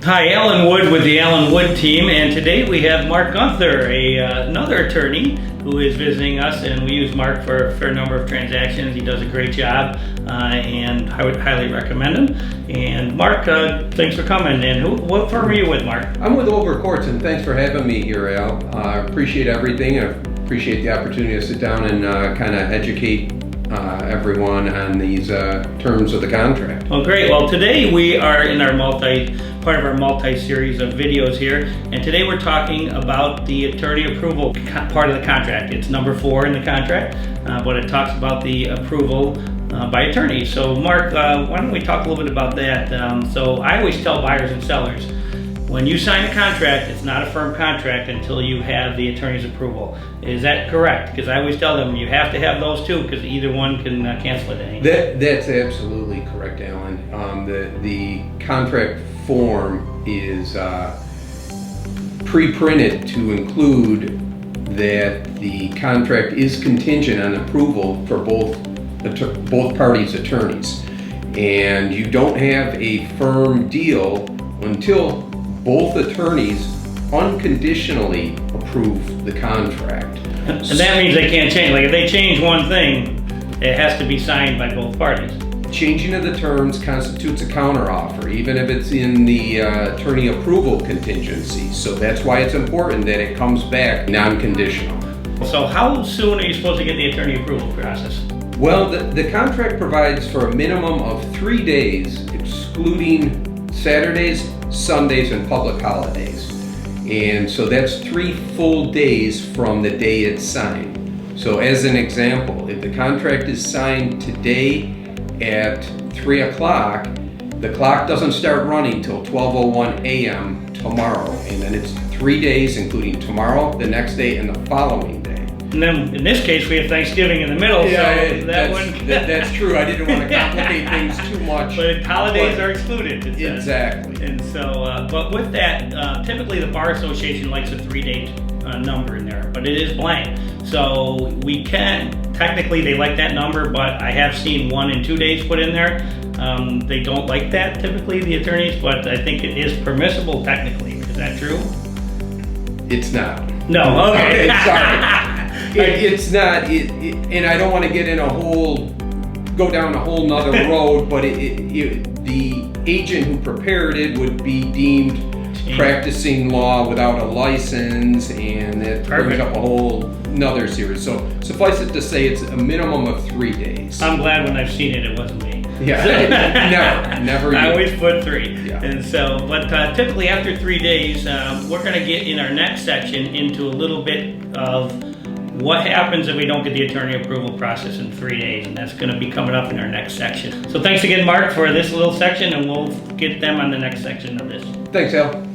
Hi, Alan Wood with the Alan Wood team, and today we have Mark Gunther, another attorney who is visiting us, and we use Mark for a fair number of transactions. He does a great job, and I would highly recommend him. And Mark, thanks for coming. And what firm are you with, Mark? I'm with Over Courts, and thanks for having me here, Al. I appreciate everything. I appreciate the opportunity to sit down and kind of educate everyone on these terms of the contract. Well, great. Well, today we are in our part of our multi-series of videos here, and today we're talking about the attorney approval part of the contract. It's number 4 in the contract, but it talks about the approval by attorney. So Mark, why don't we talk a little bit about that? So I always tell buyers and sellers, when you sign a contract, it's not a firm contract until you have the attorney's approval. Is that correct? Because I always tell them you have to have those two, because either one can cancel it at any time. That's absolutely correct, Alan. The contract form is pre-printed to include that the contract is contingent on approval for both parties' attorneys, and you don't have a firm deal until both attorneys unconditionally approve the contract. And that means they can't change. Like if they change one thing, it has to be signed by both parties. Changing of the terms constitutes a counteroffer, even if it's in the attorney approval contingency. So that's why it's important that it comes back non-conditional. So how soon are you supposed to get the attorney approval process? Well, the contract provides for a minimum of 3 days, excluding Saturdays, Sundays, and public holidays. And so that's 3 full days from the day it's signed. So as an example, if the contract is signed today at 3 o'clock, the clock doesn't start running till 12:01 a.m. tomorrow. And then it's 3 days, including tomorrow, the next day, and the following day. And then in this case, we have Thanksgiving in the middle, Yeah, so that's true. I didn't want to complicate things too much. But holidays are excluded. Exactly. And so, but with that, typically the Bar Association likes a 3-date number in there, but it is blank. So we can, technically they like that number, but I have seen 1 and 2 days put in there. They don't like that typically, the attorneys, but I think it is permissible technically. Is that true? It's not. No, okay. Sorry. It's not, and I don't want to get in go down a whole nother road, but the agent who prepared it would be deemed practicing law without a license, and it brings up a whole nother series. So suffice it to say, it's a minimum of 3 days. I'm glad when I've seen it, it wasn't me. Yeah, never. I always put 3. Yeah. And so, but typically after 3 days, we're going to get in our next section into a little bit of what happens if we don't get the attorney approval process in 3 days, and that's going to be coming up in our next section. So thanks again, Mark, for this little section, and we'll get them on the next section of this. Thanks, Al.